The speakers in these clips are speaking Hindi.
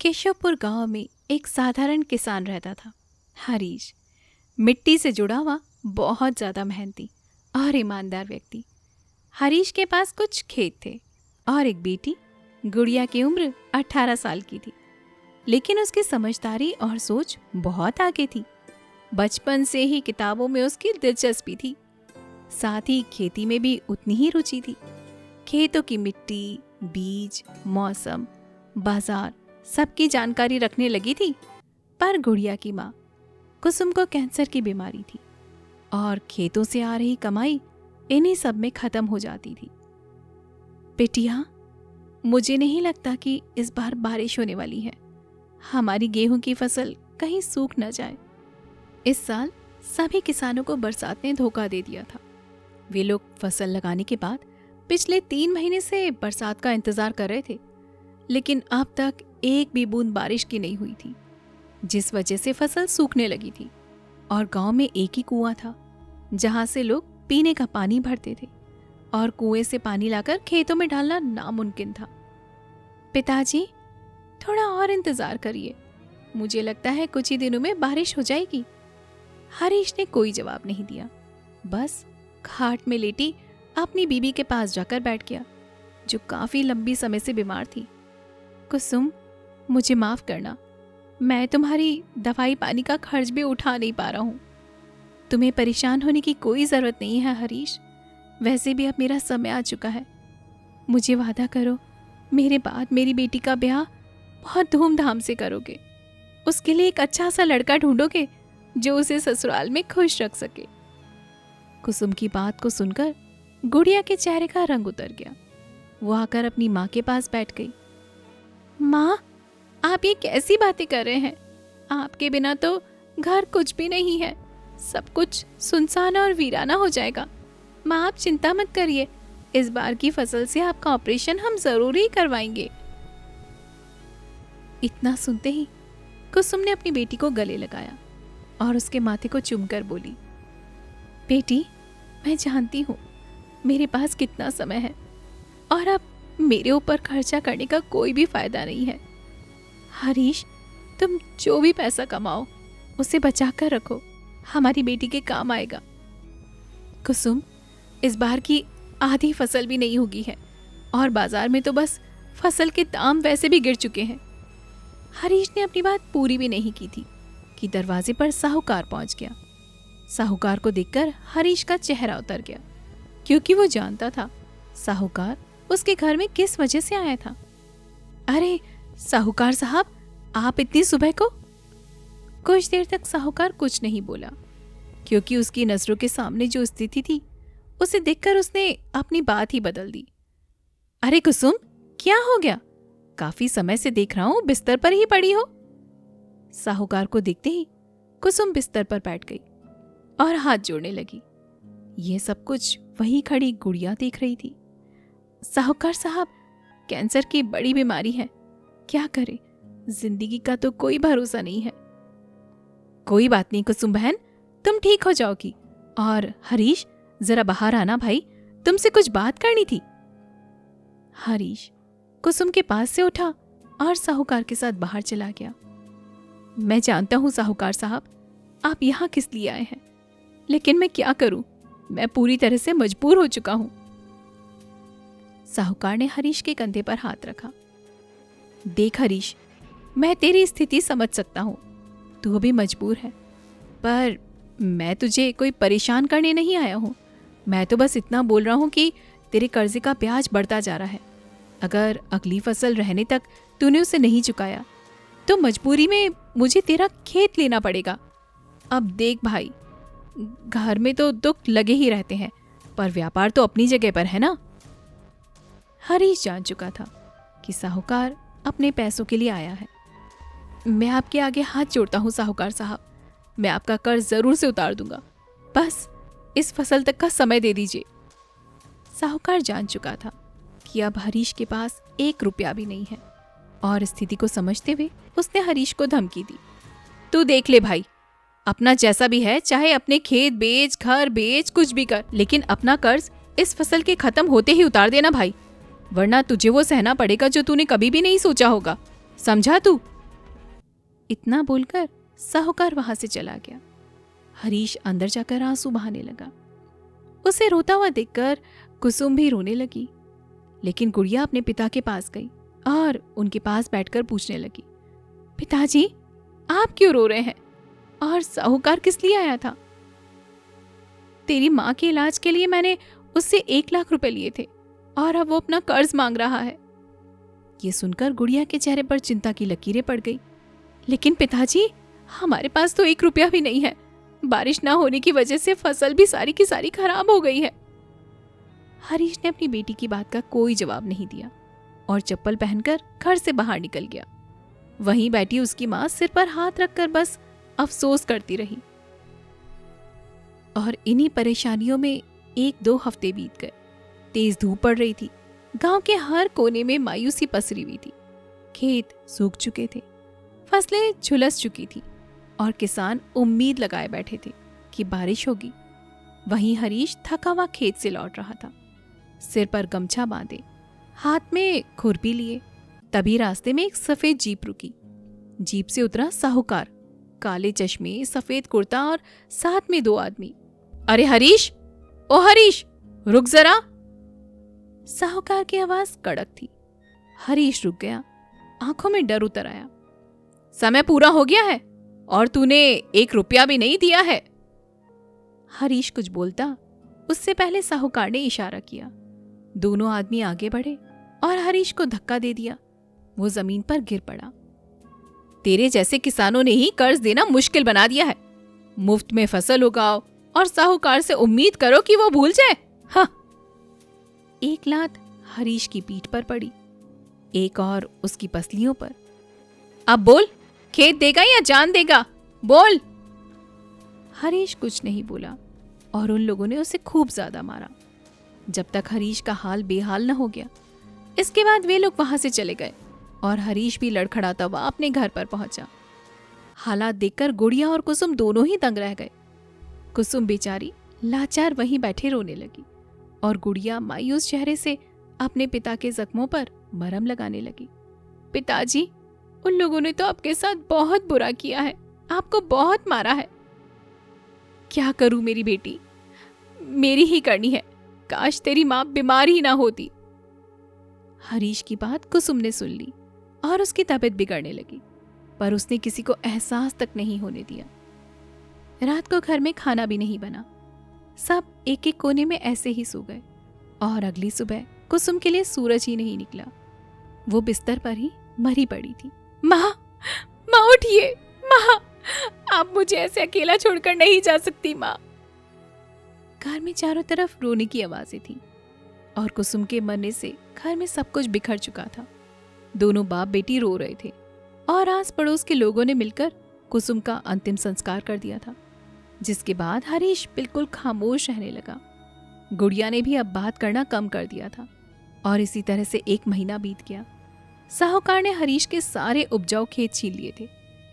केशवपुर गांव में एक साधारण किसान रहता था, हरीश। मिट्टी से जुड़ा हुआ बहुत ज़्यादा मेहनती और ईमानदार व्यक्ति। हरीश के पास कुछ खेत थे और एक बेटी। गुड़िया की उम्र 18 साल की थी, लेकिन उसकी समझदारी और सोच बहुत आगे थी। बचपन से ही किताबों में उसकी दिलचस्पी थी, साथ ही खेती में भी उतनी ही रुचि थी। खेतों की मिट्टी, बीज, मौसम, बाजार सबकी जानकारी रखने लगी थी। पर गुड़िया की माँ कुसुम को कैंसर की बीमारी थी और खेतों से आ रही कमाई इन्हीं सब में खत्म हो जाती थी। बेटिया, मुझे नहीं लगता कि इस बार बारिश होने वाली है। हमारी गेहूं की फसल कहीं सूख न जाए। इस साल सभी किसानों को बरसात ने धोखा दे दिया था। वे लोग फसल लगाने के बाद पिछले 3 महीने से बरसात का इंतजार कर रहे थे, लेकिन अब तक एक भी बूंद बारिश की नहीं हुई थी, जिस वजह से फसल सूखने लगी थी। और गांव में एक ही कुआं था जहां से लोग पीने का पानी भरते थे, और कुएं से पानी लाकर खेतों में डालना नामुमकिन था। पिताजी, थोड़ा और इंतजार करिए, मुझे लगता है कुछ ही दिनों में बारिश हो जाएगी। हरीश ने कोई जवाब नहीं दिया, बस खाट में लेटी अपनी बीबी के पास जाकर बैठ गया, जो काफी लंबी समय से बीमार थी। कुसुम, मुझे माफ करना, मैं तुम्हारी दवाई पानी का खर्च भी उठा नहीं पा रहा हूँ। तुम्हें परेशान होने की कोई जरूरत नहीं है हरीश, वैसे भी अब मेरा समय आ चुका है। मुझे वादा करो, मेरे बाद मेरी बेटी का ब्याह बहुत धूमधाम से करोगे। उसके लिए एक अच्छा सा लड़का ढूंढोगे जो उसे ससुराल में खुश रख सके। कुसुम की बात को सुनकर गुड़िया के चेहरे का रंग उतर गया। वो आकर अपनी माँ के पास बैठ गई। माँ, आप ये कैसी बातें कर रहे हैं? आपके बिना तो घर कुछ भी नहीं है, सब कुछ सुनसान और वीराना हो जाएगा। माँ, आप चिंता मत करिए, इस बार की फसल से आपका ऑपरेशन हम जरूर ही करवाएंगे। इतना सुनते ही कुसुम ने अपनी बेटी को गले लगाया और उसके माथे को चूमकर बोली, बेटी, मैं जानती हूँ मेरे पास कितना समय है और अब मेरे ऊपर खर्चा करने का कोई भी फायदा नहीं है। हरीश, तुम जो भी पैसा कमाओ उसे बचा कर रखो, हमारी बेटी के काम आएगा। कुसुम, इस बार की आधी फसल भी नहीं होगी है और बाजार में तो बस फसल के दाम वैसे भी गिर चुके हैं। हरीश ने अपनी बात पूरी भी नहीं की थी कि दरवाजे पर साहूकार पहुंच गया। साहूकार को देखकर हरीश का चेहरा उतर गया, क्योंकि वो जानता था साहूकार उसके घर में किस वजह से आया था। अरे साहूकार साहब, आप इतनी सुबह को? कुछ देर तक साहूकार कुछ नहीं बोला, क्योंकि उसकी नजरों के सामने जो स्थिति थी उसे देखकर उसने अपनी बात ही बदल दी। अरे कुसुम, क्या हो गया? काफी समय से देख रहा हूं बिस्तर पर ही पड़ी हो। साहूकार को देखते ही कुसुम बिस्तर पर बैठ गई और हाथ जोड़ने लगी। यह सब कुछ वही खड़ी गुड़िया देख रही थी। साहूकार साहब, कैंसर की बड़ी बीमारी है, क्या करे, जिंदगी का तो कोई भरोसा नहीं है। कोई बात नहीं कुसुम बहन, तुम ठीक हो जाओगी। और हरीश, जरा बाहर आना भाई, तुमसे कुछ बात करनी थी। हरीश कुसुम के पास से उठा और साहूकार के साथ बाहर चला गया। मैं जानता हूं साहूकार साहब, आप यहाँ किस लिए आए हैं, लेकिन मैं क्या करूं, मैं पूरी तरह से मजबूर हो चुका हूं। साहूकार ने हरीश के कंधे पर हाथ रखा। देख हरीश, मैं तेरी स्थिति समझ सकता हूं, तू अभी मजबूर है, पर मैं तुझे कोई परेशान करने नहीं आया हूं। मैं तो बस इतना बोल रहा हूं कि तेरे कर्जे का ब्याज बढ़ता जा रहा है। अगर अगली फसल रहने तक तूने उसे नहीं चुकाया तो मजबूरी में मुझे तेरा खेत लेना पड़ेगा। अब देख भाई, घर में तो दुख लगे ही रहते हैं, पर व्यापार तो अपनी जगह पर है ना। हरीश जान चुका था कि साहूकार अपने पैसों के लिए आया है। मैं आपके आगे हाथ जोड़ता हूँ साहूकार साहब, मैं आपका कर्ज जरूर से उतार दूंगा, बस इस फसल तक का समय दे दीजिए। साहूकार जान चुका था कि अब हरीश के पास 1 रुपया भी नहीं है, और स्थिति को समझते हुए उसने हरीश को धमकी दी। तू देख ले भाई, अपना जैसा भी है, चाहे अपने खेत बेच, घर बेच, कुछ भी कर, लेकिन अपना कर्ज इस फसल के खत्म होते ही उतार देना भाई, वरना तुझे वो सहना पड़ेगा जो तूने कभी भी नहीं सोचा होगा। समझा तू? इतना बोलकर साहूकार वहां से चला गया। हरीश अंदर जाकर आंसू बहाने लगा। उसे रोता हुआ देखकर कुसुम भी रोने लगी। लेकिन गुड़िया अपने पिता के पास गई और उनके पास बैठकर पूछने लगी, पिताजी आप क्यों रो रहे हैं? और साहूकार किस लिए आया था? तेरी माँ के इलाज के लिए मैंने उससे 1 लाख रुपए लिए थे और अब वो अपना कर्ज मांग रहा है। ये सुनकर गुड़िया के चेहरे पर चिंता की लकीरें पड़ गई। लेकिन पिताजी हमारे पास तो 1 रुपया भी नहीं है। बारिश ना होने की वजह से फसल भी सारी की सारी खराब हो गई है। हरीश ने अपनी बेटी की बात का कोई जवाब नहीं दिया और चप्पल पहनकर घर से बाहर निकल गया। वहीं बैठी उसकी माँ सिर पर हाथ रखकर बस अफसोस करती रही। और इन्हीं परेशानियों में 1-2 हफ्ते बीत गए। तेज धूप पड़ रही थी। गांव के हर कोने में मायूसी पसरी हुई थी। खेत सूख चुके थे, फसलें झुलस चुकी थी और किसान उम्मीद लगाए बैठे थे कि बारिश होगी। वहीं हरीश थका हुआ खेत से लौट रहा था, सिर पर गमछा बांधे, हाथ में खुरपी लिए। तभी रास्ते में एक सफेद जीप रुकी। जीप से उतरा साहूकार, काले चश्मे, सफेद कुर्ता और साथ में 2 आदमी। अरे हरीश, ओ हरीश, रुक जरा। साहूकार की आवाज कड़क थी। हरीश रुक गया, आंखों में डर उतर आया। समय पूरा हो गया है और तूने 1 रुपया भी नहीं दिया है। हरीश कुछ बोलता उससे पहले साहूकार ने इशारा किया। दोनों आदमी आगे बढ़े और हरीश को धक्का दे दिया। वो जमीन पर गिर पड़ा। तेरे जैसे किसानों ने ही कर्ज देना मुश्किल बना दिया है। मुफ्त में फसल उगाओ और साहूकार से उम्मीद करो कि वो भूल जाए। हाँ। एक लात हरीश की पीठ पर पड़ी, एक और उसकी पसलियों पर। अब बोल, खेत देगा या जान देगा? बोल। हरीश कुछ नहीं बोला और उन लोगों ने उसे खूब ज्यादा मारा, जब तक हरीश का हाल बेहाल न हो गया। इसके बाद वे लोग वहां से चले गए और हरीश भी लड़खड़ाता हुआ अपने घर पर पहुंचा। हालात देखकर गुड़िया और कुसुम दोनों ही दंग रह गए। कुसुम बेचारी लाचार वहीं बैठे रोने लगी और गुड़िया मायूस चेहरे से अपने पिता के जख्मों पर मरहम लगाने लगी। पिताजी, उन लोगों ने तो आपके साथ बहुत बुरा किया है, आपको बहुत मारा है। क्या करूं मेरी बेटी, मेरी ही करनी है। काश तेरी माँ बीमार ही ना होती। हरीश की बात कुसुम ने सुन ली और उसकी तबीयत बिगड़ने लगी, पर उसने किसी को एहसास तक नहीं होने दिया। रात को घर में खाना भी नहीं बना। सब एक एक कोने में ऐसे ही सो गए और अगली सुबह कुसुम के लिए सूरज ही नहीं निकला। वो बिस्तर पर ही मरी पड़ी थी। माँ, माँ उठिए, माँ, आप मुझे ऐसे अकेला छोड़कर नहीं जा सकती माँ। घर में चारों तरफ रोने की आवाजें थी और कुसुम के मरने से घर में सब कुछ बिखर चुका था। दोनों बाप बेटी रो रहे थे और आस पड़ोस के लोगों ने मिलकर कुसुम का अंतिम संस्कार कर दिया था, जिसके बाद हरीश बिल्कुल खामोश रहने लगा। गुड़िया ने भी अब बात करना कम कर दिया था और इसी तरह से 1 महीना बीत गया। साहूकार ने हरीश के सारे उपजाऊ खेत छीन लिए थे,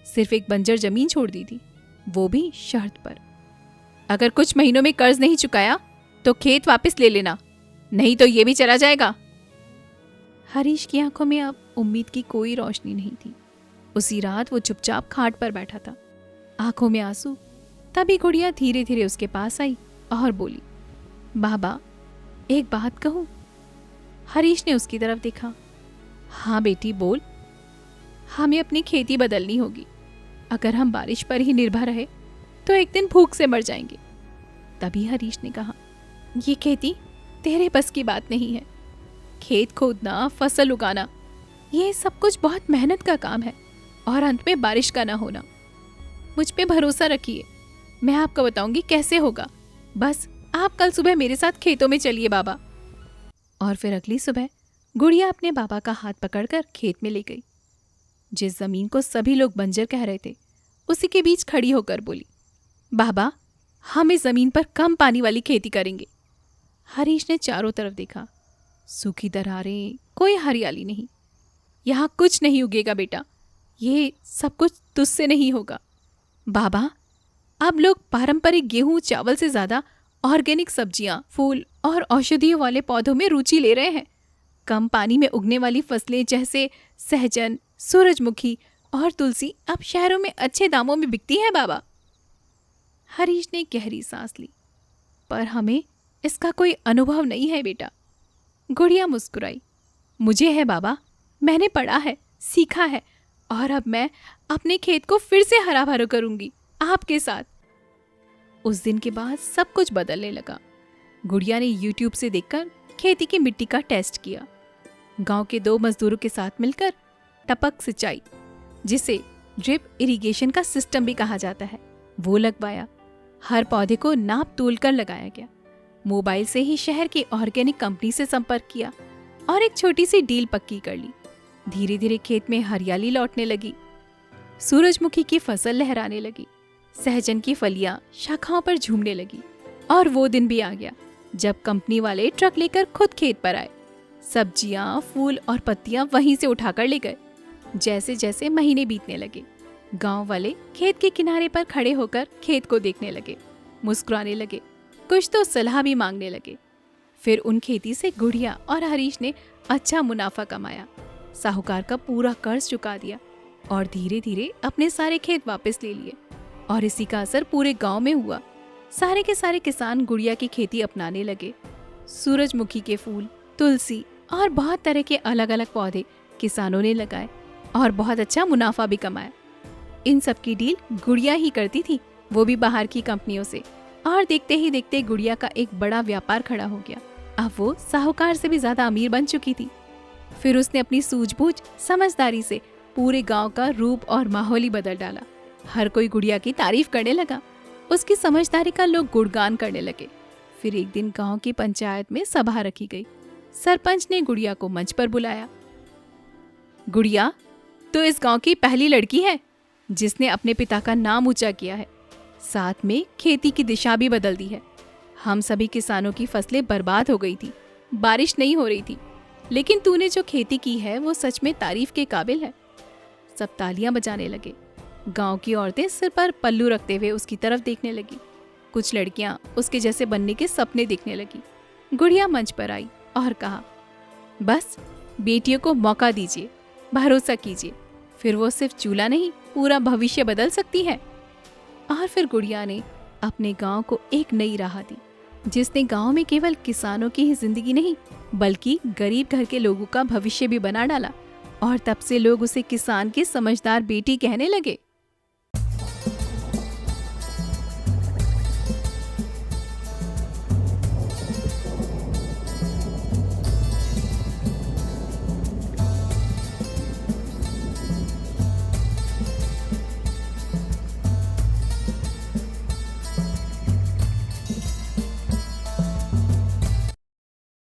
सिर्फ एक बंजर जमीन छोड़ दी थी, वो भी शर्त पर। अगर कुछ महीनों में कर्ज नहीं चुकाया तो खेत वापस ले लेना, नहीं तो ये भी चला जाएगा। हरीश की आंखों में अब उम्मीद की कोई रोशनी नहीं थी। उसी रात वो चुपचाप खाट पर बैठा था, आंखों में आंसू। तभी गुड़िया धीरे धीरे उसके पास आई और बोली, बाबा, एक बात कहूं? हरीश ने उसकी तरफ देखा। हाँ बेटी, बोल। हमें अपनी खेती बदलनी होगी। अगर हम बारिश पर ही निर्भर रहे तो एक दिन भूख से मर जाएंगे। तभी हरीश ने कहा, ये खेती तेरे बस की बात नहीं है। खेत खोदना, फसल उगाना, ये सब कुछ बहुत मेहनत का काम है और अंत में बारिश का ना होना। मुझ पे भरोसा रखिए, मैं आपको बताऊंगी कैसे होगा। बस आप कल सुबह मेरे साथ खेतों में चलिए बाबा। और फिर अगली सुबह गुड़िया अपने बाबा का हाथ पकड़कर खेत में ले गई। जिस जमीन को सभी लोग बंजर कह रहे थे, उसी के बीच खड़ी होकर बोली, बाबा, हम इस जमीन पर कम पानी वाली खेती करेंगे। हरीश ने चारों तरफ देखा। सूखी दरारें, कोई हरियाली नहीं। यहाँ कुछ नहीं उगेगा बेटा, ये सब कुछ तुझसे नहीं होगा। बाबा, अब लोग पारंपरिक गेहूं चावल से ज्यादा ऑर्गेनिक सब्जियां, फूल और औषधियों वाले पौधों में रुचि ले रहे हैं। कम पानी में उगने वाली फसलें जैसे सहजन, सूरजमुखी और तुलसी अब शहरों में अच्छे दामों में बिकती है बाबा। हरीश ने गहरी सांस ली। पर हमें इसका कोई अनुभव नहीं है बेटा। गुड़िया मुस्कुराई। मुझे है बाबा, मैंने पढ़ा है, सीखा है, और अब मैं अपने खेत को फिर से हरा भरा करूंगी आपके साथ। उस दिन के बाद सब कुछ बदलने लगा। गुड़िया ने YouTube से देखकर खेती की मिट्टी का टेस्ट किया। गांव के 2 मजदूरों के साथ मिलकर टपक सिंचाई, जिसे ड्रिप इरिगेशन का सिस्टम भी कहा जाता है, वो लगवाया। हर पौधे को नाप तोल कर लगाया गया। मोबाइल से ही शहर की ऑर्गेनिक कंपनी से संपर्क किया और एक छोटी सी डील पक्की कर ली। धीरे धीरे खेत में हरियाली लौटने लगी। सूरजमुखी की फसल लहराने लगी। सहजन की फलियां शाखाओं पर झूमने लगी। और वो दिन भी आ गया जब कंपनी वाले ट्रक लेकर खुद खेत पर आए। सब्जियां, फूल और पत्तियां वहीं से उठाकर ले गए। जैसे जैसे महीने बीतने लगे, गांव वाले खेत के किनारे पर खड़े होकर खेत को देखने लगे, मुस्कुराने लगे, कुछ तो सलाह भी मांगने लगे। फिर उन खेती से गुड़िया और हरीश ने अच्छा मुनाफा कमाया, साहूकार का पूरा कर्ज चुका दिया और धीरे धीरे अपने सारे खेत वापस ले लिए। और इसी का असर पूरे गांव में हुआ। सारे के सारे किसान गुड़िया की खेती अपनाने लगे। सूरजमुखी के फूल, तुलसी और बहुत तरह के अलग अलग पौधे किसानों ने लगाए और बहुत अच्छा मुनाफा भी कमाया। इन सब की डील गुड़िया ही करती थी, वो भी बाहर की कंपनियों से। और देखते ही देखते गुड़िया का एक बड़ा व्यापार खड़ा हो गया। अब वो साहूकार से भी ज्यादा अमीर बन चुकी थी। फिर उसने अपनी सूझबूझ, समझदारी से पूरे गांव का रूप और माहौल ही बदल डाला। हर कोई गुड़िया की तारीफ करने लगा। उसकी समझदारी का लोग गुणगान करने लगे। फिर एक दिन गांव की पंचायत में सभा रखी गई। सरपंच ने गुड़िया को मंच पर बुलाया। गुड़िया, तो इस गांव की पहली लड़की है जिसने अपने पिता का नाम ऊंचा किया है, साथ में खेती की दिशा भी बदल दी है। हम सभी किसानों की फसलें बर्बाद हो गई थी, बारिश नहीं हो रही थी, लेकिन तूने जो खेती की है वो सच में तारीफ के काबिल है। सब तालियां बजाने लगे। गांव की औरतें सिर पर पल्लू रखते हुए उसकी तरफ देखने लगी। कुछ लड़कियां उसके जैसे बनने के सपने देखने लगी। गुड़िया मंच पर आई और कहा, बस बेटियों को मौका दीजिए, भरोसा कीजिए, फिर वो सिर्फ चूल्हा नहीं, पूरा भविष्य बदल सकती है। और फिर गुड़िया ने अपने गांव को एक नई राह दी, जिसने गांव में केवल किसानों की ही जिंदगी नहीं, बल्कि गरीब घर के लोगों का भविष्य भी बना डाला। और तब से लोग उसे किसान की समझदार बेटी कहने लगे।